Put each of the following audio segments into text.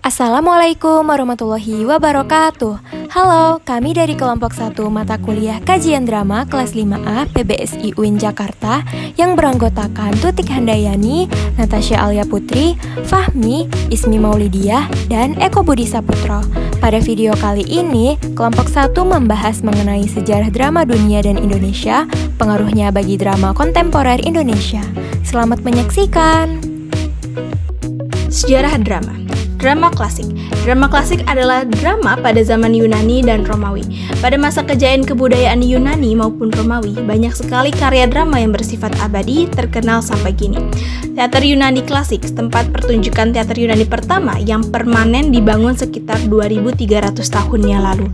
Assalamualaikum warahmatullahi wabarakatuh. Halo, kami dari kelompok 1 mata kuliah kajian drama kelas 5A PBSI UIN Jakarta yang beranggotakan Tutik Handayani, Natasha Alia Putri, Fahmi, Ismi Maulidiah, dan Eko Budi Saputro. Pada video kali ini, kelompok 1 membahas mengenai sejarah drama dunia dan Indonesia, pengaruhnya bagi drama kontemporer Indonesia. Selamat menyaksikan. Sejarah drama. Drama klasik. Drama klasik adalah drama pada zaman Yunani dan Romawi. Pada masa kejayaan kebudayaan Yunani maupun Romawi, banyak sekali karya drama yang bersifat abadi terkenal sampai kini. Teater Yunani klasik, tempat pertunjukan teater Yunani pertama yang permanen dibangun sekitar 2300 tahun yang lalu.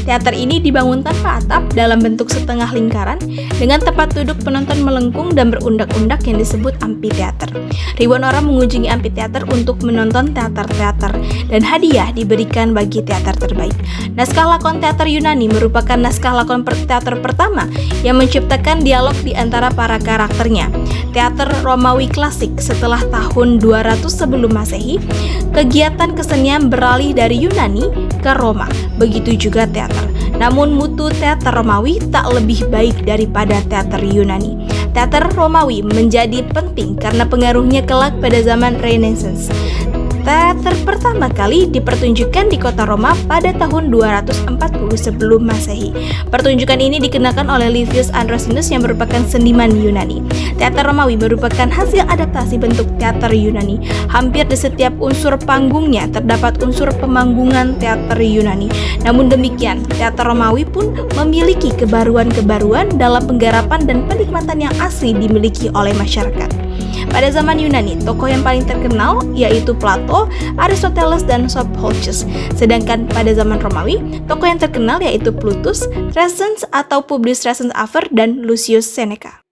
Teater ini dibangun tanpa atap dalam bentuk setengah lingkaran dengan tempat duduk penonton melengkung dan berundak-undak yang disebut amphitheater. Ribuan orang mengunjungi amphitheater untuk menonton teater-teater dan hadiah diberikan bagi teater terbaik. Naskah lakon teater Yunani merupakan naskah lakon teater pertama yang menciptakan dialog di antara para karakternya. Teater Romawi klasik setelah tahun 200 sebelum Masehi, kegiatan kesenian beralih dari Yunani ke Roma. Begitu juga teater. Namun mutu teater Romawi tak lebih baik daripada teater Yunani. Teater Romawi menjadi penting karena pengaruhnya kelak pada zaman Renaissance. Teater pertama kali dipertunjukkan di kota Roma pada tahun 240 sebelum Masehi. Pertunjukan ini dikenakan oleh Livius Androsinus yang merupakan seniman Yunani. Teater Romawi merupakan hasil adaptasi bentuk teater Yunani. Hampir di setiap unsur panggungnya terdapat unsur pemanggungan teater Yunani. Namun demikian, teater Romawi pun memiliki kebaruan-kebaruan dalam penggarapan dan penikmatan yang asli dimiliki oleh masyarakat. Pada zaman Yunani, tokoh yang paling terkenal yaitu Plato, Aristoteles, dan Sophocles. Sedangkan pada zaman Romawi, tokoh yang terkenal yaitu Plutus, Thrasens atau Publius Thrasens Aver, dan Lucius Seneca.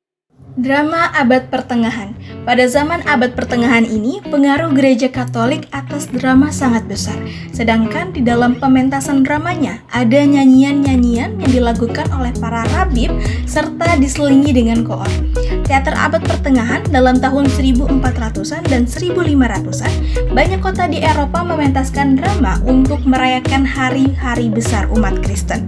Drama abad pertengahan. Pada zaman abad pertengahan ini, pengaruh gereja Katolik atas drama sangat besar. Sedangkan di dalam pementasan dramanya, ada nyanyian-nyanyian yang dilakukan oleh para rabib serta diselingi dengan koor. Teater abad pertengahan dalam tahun 1400-an dan 1500-an, banyak kota di Eropa mementaskan drama untuk merayakan hari-hari besar umat Kristen.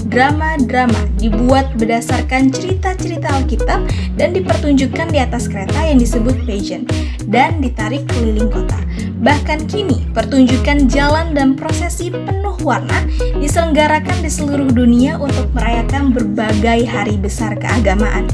Drama-drama dibuat berdasarkan cerita-cerita Alkitab dan dipertunjukkan di atas kereta yang disebut pageant dan ditarik keliling kota. Bahkan kini, pertunjukan jalan dan prosesi penuh warna diselenggarakan di seluruh dunia untuk merayakan berbagai hari besar keagamaan.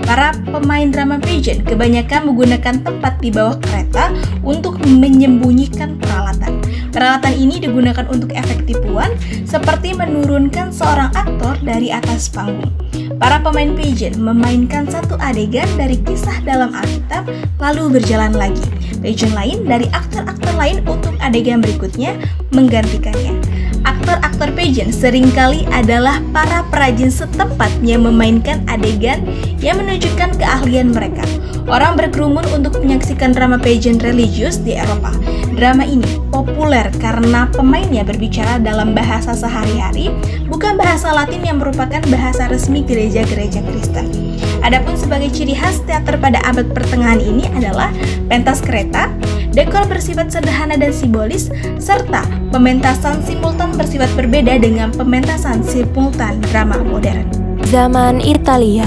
Para pemain drama pageant kebanyakan menggunakan tempat di bawah kereta untuk menyembunyikan peralatan. Peralatan ini digunakan untuk efek tipuan, seperti menurunkan seorang aktor dari atas panggung. Para pemain pageant memainkan satu adegan dari kisah dalam Alkitab, lalu berjalan lagi. Pageant lain dari aktor-aktor lain untuk adegan berikutnya menggantikannya. Aktor-aktor pageant seringkali adalah para perajin setempat yang memainkan adegan yang menunjukkan keahlian mereka. Orang berkerumun untuk menyaksikan drama pageant religius di Eropa. Drama ini populer karena pemainnya berbicara dalam bahasa sehari-hari, bukan bahasa Latin yang merupakan bahasa resmi gereja-gereja Kristen. Adapun sebagai ciri khas teater pada abad pertengahan ini adalah pentas kereta, dekor bersifat sederhana dan simbolis, serta pementasan simultan bersifat berbeda dengan pementasan simultan drama modern. Zaman Italia.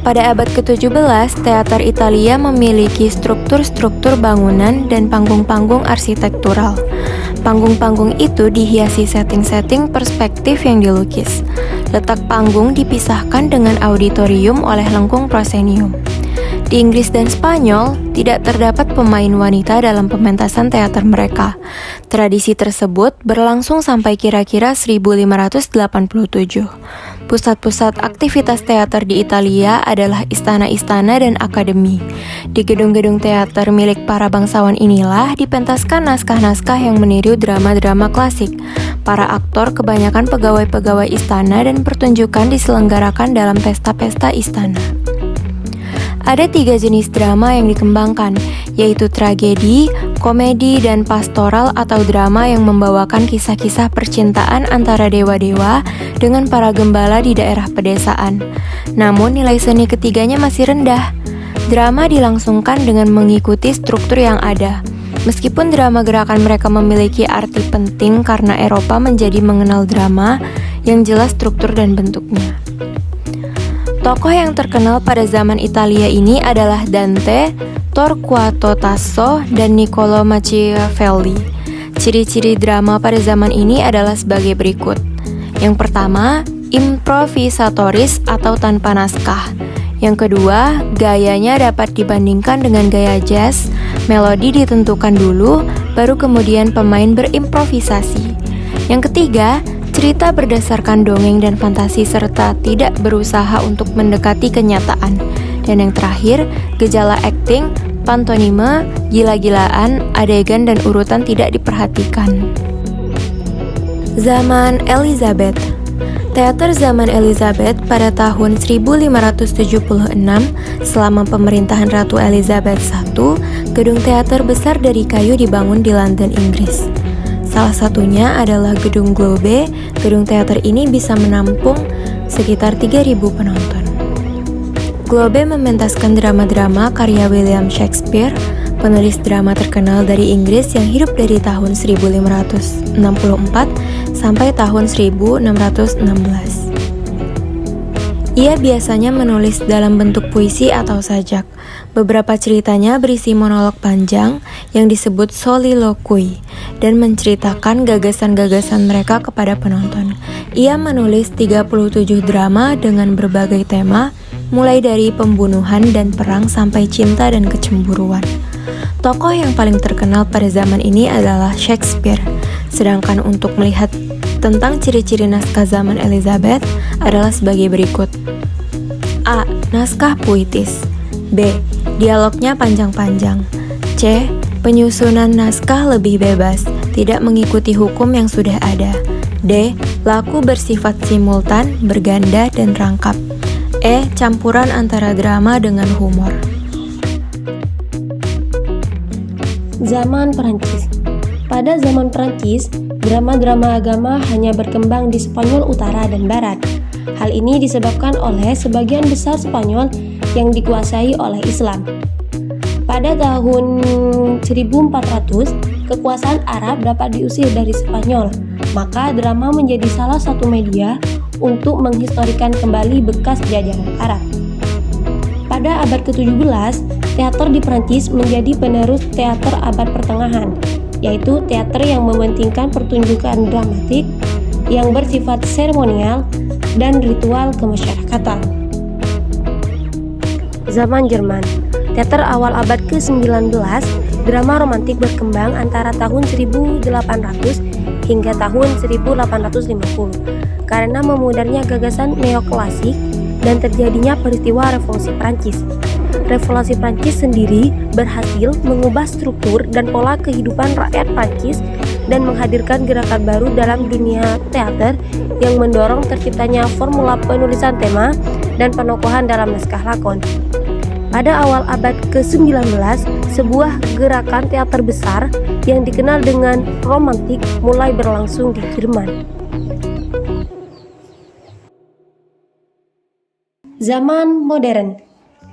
Pada abad ke-17, teater Italia memiliki struktur-struktur bangunan dan panggung-panggung arsitektural. Panggung-panggung itu dihiasi setting-setting perspektif yang dilukis. Letak panggung dipisahkan dengan auditorium oleh lengkung proscenium. Di Inggris dan Spanyol, tidak terdapat pemain wanita dalam pementasan teater mereka. Tradisi tersebut berlangsung sampai kira-kira 1587. Pusat-pusat aktivitas teater di Italia adalah istana-istana dan akademi. Di gedung-gedung teater milik para bangsawan inilah dipentaskan naskah-naskah yang meniru drama-drama klasik. Para aktor kebanyakan pegawai-pegawai istana dan pertunjukan diselenggarakan dalam pesta-pesta istana. Ada 3 jenis drama yang dikembangkan, yaitu tragedi, komedi, dan pastoral atau drama yang membawakan kisah-kisah percintaan antara dewa-dewa dengan para gembala di daerah pedesaan. Namun nilai seni ketiganya masih rendah. Drama dilangsungkan dengan mengikuti struktur yang ada. Meskipun drama gerakan mereka memiliki arti penting karena Eropa menjadi mengenal drama yang jelas struktur dan bentuknya. Tokoh yang terkenal pada zaman Italia ini adalah Dante, Torquato Tasso, dan Niccolò Machiavelli. Ciri-ciri drama pada zaman ini adalah sebagai berikut. Yang pertama, improvisatoris atau tanpa naskah. Yang kedua, gayanya dapat dibandingkan dengan gaya jazz, melodi ditentukan dulu, baru kemudian pemain berimprovisasi. Yang ketiga, cerita berdasarkan dongeng dan fantasi serta tidak berusaha untuk mendekati kenyataan. Dan yang terakhir, gejala akting, pantomime, gila-gilaan, adegan dan urutan tidak diperhatikan. Zaman Elizabeth. Teater zaman Elizabeth pada tahun 1576 selama pemerintahan Ratu Elizabeth I, gedung teater besar dari kayu dibangun di London, Inggris. Salah satunya adalah Gedung Globe. Gedung teater ini bisa menampung sekitar 3.000 penonton. Globe mementaskan drama-drama karya William Shakespeare, penulis drama terkenal dari Inggris yang hidup dari tahun 1564 sampai tahun 1616. Ia biasanya menulis dalam bentuk puisi atau sajak. Beberapa ceritanya berisi monolog panjang yang disebut soliloquy dan menceritakan gagasan-gagasan mereka kepada penonton. Ia menulis 37 drama dengan berbagai tema, mulai dari pembunuhan dan perang sampai cinta dan kecemburuan. Tokoh yang paling terkenal pada zaman ini adalah Shakespeare. Sedangkan untuk melihat tentang ciri-ciri naskah zaman Elizabeth adalah sebagai berikut. A. Naskah puitis. B. Dialognya panjang-panjang. C. Penyusunan naskah lebih bebas, tidak mengikuti hukum yang sudah ada. D. Laku bersifat simultan, berganda, dan rangkap. E. Campuran antara drama dengan humor. Zaman Perancis. Pada zaman Perancis, drama-drama agama hanya berkembang di Spanyol Utara dan Barat. Hal ini disebabkan oleh sebagian besar Spanyol yang dikuasai oleh Islam. Pada tahun 1400, kekuasaan Arab dapat diusir dari Spanyol, maka drama menjadi salah satu media untuk menghistorikan kembali bekas jajahan Arab. Pada abad ke-17, teater di Prancis menjadi penerus teater abad pertengahan, yaitu teater yang mementingkan pertunjukan dramatik yang bersifat seremonial dan ritual kemasyarakatan. Zaman Jerman. Teater awal abad ke-19, drama romantik berkembang antara tahun 1800 hingga tahun 1850 karena memudarnya gagasan neoklasik dan terjadinya peristiwa Revolusi Prancis. Revolusi Prancis sendiri berhasil mengubah struktur dan pola kehidupan rakyat Prancis dan menghadirkan gerakan baru dalam dunia teater yang mendorong terciptanya formula penulisan tema dan penokohan dalam naskah lakon. Pada awal abad ke-19, sebuah gerakan teater besar yang dikenal dengan romantik mulai berlangsung di Jerman. Zaman modern.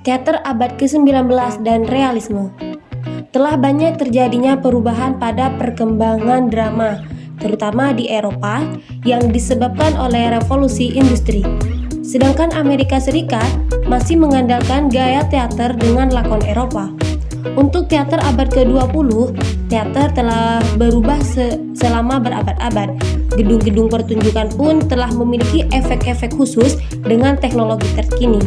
Teater abad ke-19 dan realisme. Telah banyak terjadinya perubahan pada perkembangan drama, terutama di Eropa, yang disebabkan oleh revolusi industri. Sedangkan Amerika Serikat masih mengandalkan gaya teater dengan lakon Eropa. Untuk teater abad ke-20, teater telah berubah selama berabad-abad. Gedung-gedung pertunjukan pun telah memiliki efek-efek khusus dengan teknologi terkini.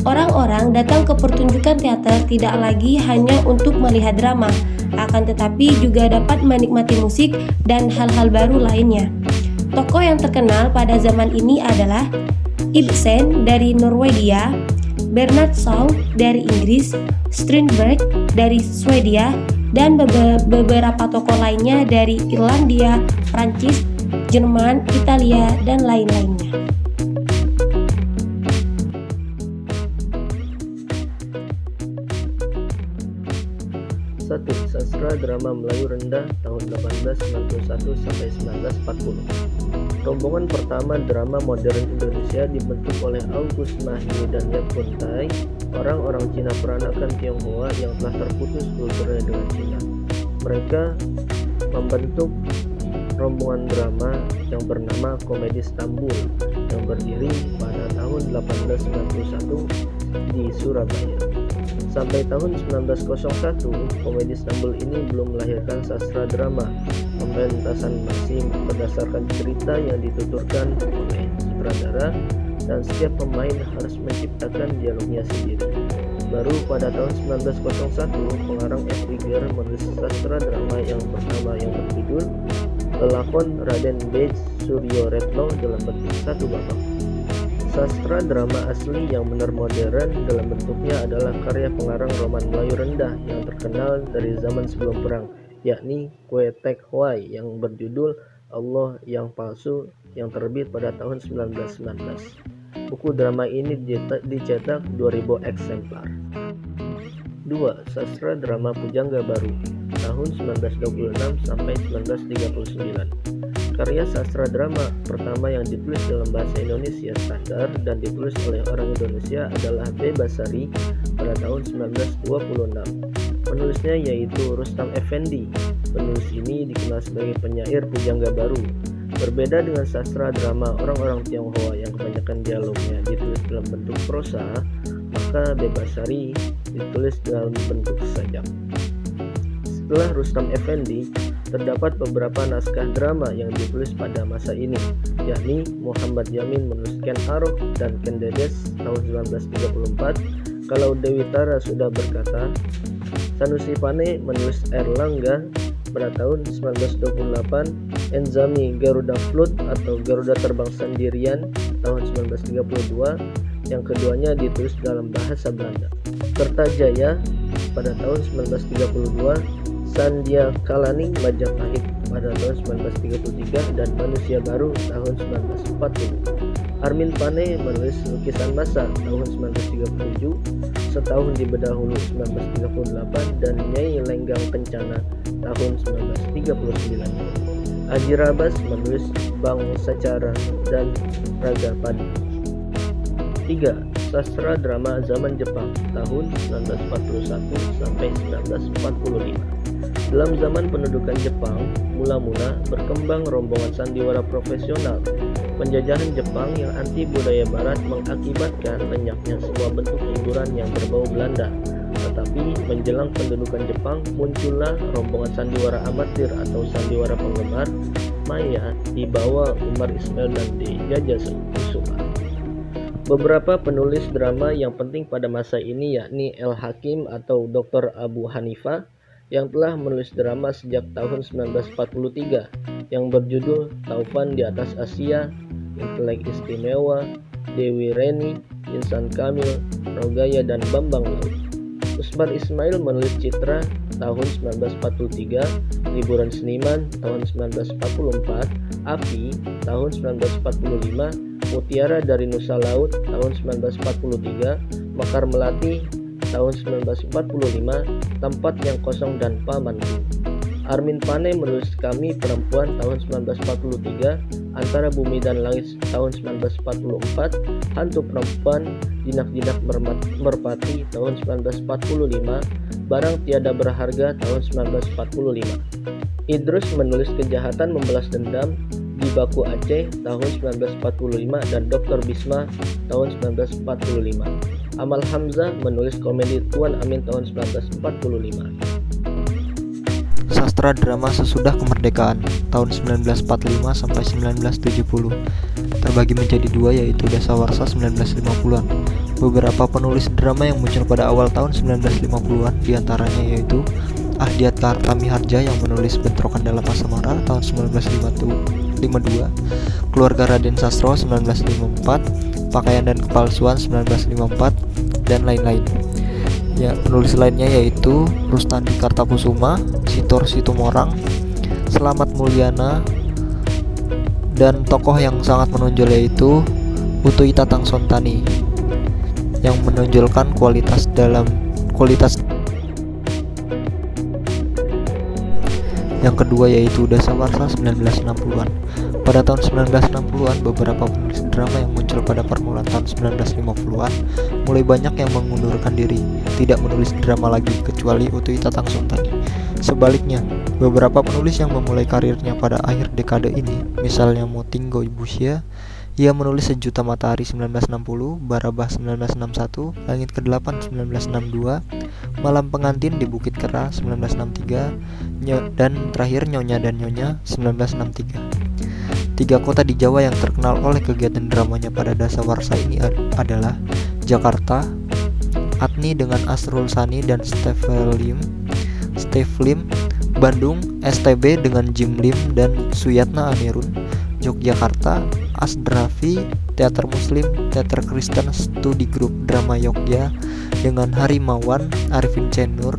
Orang-orang datang ke pertunjukan teater tidak lagi hanya untuk melihat drama, akan tetapi juga dapat menikmati musik dan hal-hal baru lainnya. Tokoh yang terkenal pada zaman ini adalah Ibsen dari Norwegia, Bernard Shaw dari Inggris, Strindberg dari Swedia, dan beberapa tokoh lainnya dari Irlandia, Prancis, Jerman, Italia, dan lain-lainnya. 1. Sastra Drama Melayu Rendah tahun 1891 sampai 1940. Rombongan pertama drama modern Indonesia dibentuk oleh August Mahyu dan Yap Kuntai, orang-orang Cina peranakan Tionghoa yang telah terputus kulturnya dengan Cina. Mereka membentuk rombongan drama yang bernama Komedi Istanbul yang berdiri pada tahun 1891 di Surabaya. Sampai tahun 1901, Komedi Istanbul ini belum melahirkan sastra drama. Pementasan masih berdasarkan cerita yang dituturkan oleh sutradara dan setiap pemain harus menciptakan dialognya sendiri. Baru pada tahun 1901, pengarang F. Tiger menulis sastra drama yang pertama yang berjudul Lelakon Raden B. Suryoretno dalam bentuk satu babak. Sastra drama asli yang benar modern dalam bentuknya adalah karya pengarang roman Melayu rendah yang terkenal dari zaman sebelum perang, yakni Kwe Tek Hwai yang berjudul Allah yang Palsu yang terbit pada tahun 1919. Buku drama ini dicetak 2000 eksemplar. 2. Sastra drama Pujangga Baru tahun 1926 sampai 1939. Karya sastra drama pertama yang ditulis dalam bahasa Indonesia standar dan ditulis oleh orang Indonesia adalah B. Basari pada tahun 1926. Penulisnya yaitu Rustam Effendi. Penulis ini dikenal sebagai penyair Pujangga Baru. Berbeda dengan sastra drama orang-orang Tionghoa yang kebanyakan dialognya ditulis dalam bentuk prosa, maka B. Basari ditulis dalam bentuk sajak. Setelah Rustam Effendi, terdapat beberapa naskah drama yang ditulis pada masa ini, yakni Muhammad Yamin menulis Ken Arok dan Ken Dedes tahun 1934, Kalau Dewi Tara Sudah Berkata. Sanusi Pane menulis Erlangga pada tahun 1928, Enzami Garuda Flood atau Garuda Terbang Sendirian tahun 1932, yang keduanya ditulis dalam bahasa Belanda. Kertajaya pada tahun 1932, Sandia Kalaning Majapahit pada tahun 1933, dan Manusia Baru tahun 1940. Armin Pane menulis Lukisan Masa tahun 1937, Setahun di Bedah Hulu 1938, dan Nyai Lenggang Kencana tahun 1939. Haji Rabas menulis Bangsa Cara dan Raga Padi. 3. Sastra drama zaman Jepang tahun 1941 sampai 1945. Dalam zaman pendudukan Jepang, mula-mula berkembang rombongan sandiwara profesional. Penjajahan Jepang yang anti budaya barat mengakibatkan lenyapnya semua bentuk hiburan yang berbau Belanda. Tetapi menjelang pendudukan Jepang, muncullah rombongan sandiwara amatir atau sandiwara penggemar maya di bawah Umar Ismail dan Dejaja Kusuma. Beberapa penulis drama yang penting pada masa ini yakni El Hakim atau Dr. Abu Hanifah yang telah menulis drama sejak tahun 1943 yang berjudul Taufan di Atas Asia, Intelek Istimewa, Dewi Reni, Insan Kamil, Rogaya, dan Bambang Laut. Usman Ismail menulis Citra tahun 1943, Liburan Seniman tahun 1944, Api tahun 1945, Mutiara dari Nusa Laut tahun 1943, Mekar Melati tahun 1945, Tempat Yang Kosong, dan Pamanku. Armin Pane menulis Kami Perempuan tahun 1943, Antara Bumi dan Langit tahun 1944, Hantu Perempuan, Jinak-Jinak Merpati tahun 1945, Barang Tiada Berharga tahun 1945. Idrus menulis Kejahatan Membalas Dendam di Baku Aceh tahun 1945 dan Dr. Bisma tahun 1945. Amal Hamzah menulis komedi Tuan Amin tahun 1945. Sastra drama sesudah kemerdekaan tahun 1945 sampai 1970 terbagi menjadi dua, yaitu dasawarsa 1950-an. Beberapa penulis drama yang muncul pada awal tahun 1950-an diantaranya yaitu Ahdiat Kartamiharja yang menulis Bentrokan Dalam Asmara tahun 1952, Keluarga Raden Sastro 1954, Pakaian dan Kepalsuan 1954, dan lain-lain. Ya, penulis lainnya yaitu Rustandi Kartakusuma, Sitor Situmorang, Selamat Mulyana, dan tokoh yang sangat menonjol yaitu Utui Tatang Sontani yang menonjolkan kualitas. Yang kedua yaitu dasawarsa 1960-an. Pada tahun 1960-an, beberapa penulis drama yang muncul pada permulaan tahun 1950-an mulai banyak yang mengundurkan diri, tidak menulis drama lagi kecuali Utui Tatang Sontani. Sebaliknya, beberapa penulis yang memulai karirnya pada akhir dekade ini, misalnya Motingo Bushia, ia menulis Sejuta Matahari 1960, Barabah 1961, Langit ke-8 1962, Malam Pengantin di Bukit Kera 1963, dan terakhir Nyonya dan Nyonya 1963. 3 kota di Jawa yang terkenal oleh kegiatan dramanya pada dasawarsa ini adalah Jakarta, Adni dengan Asrul Sani dan Steve Lim, Bandung, STB dengan Jim Lim dan Suyatna Anirun, Yogyakarta, Asdrafi, Teater Muslim, Teater Kristen Studi Grup Drama Yogya dengan Harimawan, Arifin Cenur,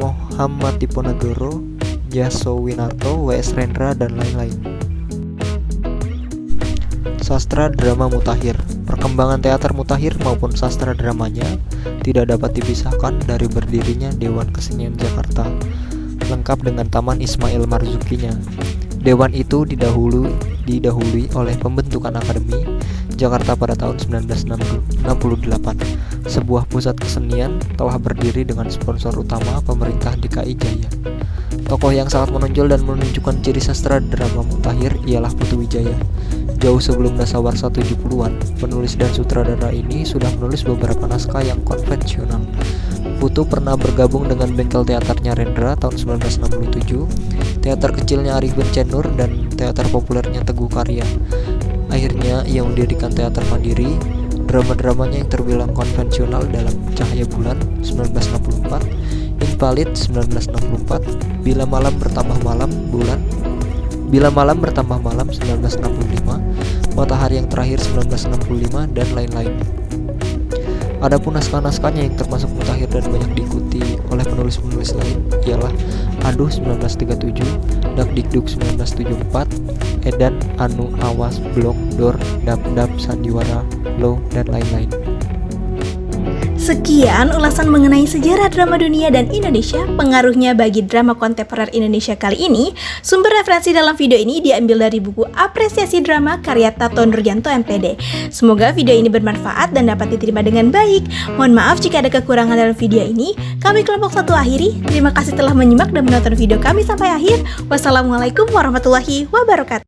Muhammad Diponegoro, Jaso Winarto, W.S. Rendra, dan lain-lain. Sastra drama Mutakhir. Perkembangan teater Mutakhir maupun sastra dramanya tidak dapat dipisahkan dari berdirinya Dewan Kesenian Jakarta, lengkap dengan Taman Ismail Marzukinya. Dewan itu didahului oleh pembentukan Akademi Jakarta pada tahun 1968. Sebuah pusat kesenian telah berdiri dengan sponsor utama pemerintah DKI Jaya. Tokoh yang sangat menonjol dan menunjukkan ciri sastra drama Mutakhir ialah Putu Wijaya. Jauh sebelum dasawarsa 70-an, penulis dan sutradara ini sudah menulis beberapa naskah yang konvensional. Putu pernah bergabung dengan bengkel teaternya Rendra tahun 1967, teater kecilnya Arifin Cenur, dan teater populernya Teguh Karya. Akhirnya ia mendirikan teater mandiri. Drama-dramanya yang terbilang konvensional dalam Cahaya Bulan 1964, Invalid 1964, Bila Malam Bertambah Malam 1965, Matahari yang Terakhir 1965, dan lain-lain. Adapun naskah-naskahnya yang termasuk Mutakhir dan banyak diikuti oleh penulis-penulis lain ialah Aduh 1937, Dakdikduk 1974, Edan Anu Awas Blong Dor Dap Dap Sandiwara Lo, dan lain-lain. Sekian ulasan mengenai sejarah drama dunia dan Indonesia, pengaruhnya bagi drama kontemporer Indonesia kali ini. Sumber referensi dalam video ini diambil dari buku Apresiasi Drama karya Tato Nurjanto MPD. Semoga video ini bermanfaat dan dapat diterima dengan baik. Mohon maaf jika ada kekurangan dalam video ini. Kami kelompok 1 akhiri. Terima kasih telah menyimak dan menonton video kami sampai akhir. Wassalamualaikum warahmatullahi wabarakatuh.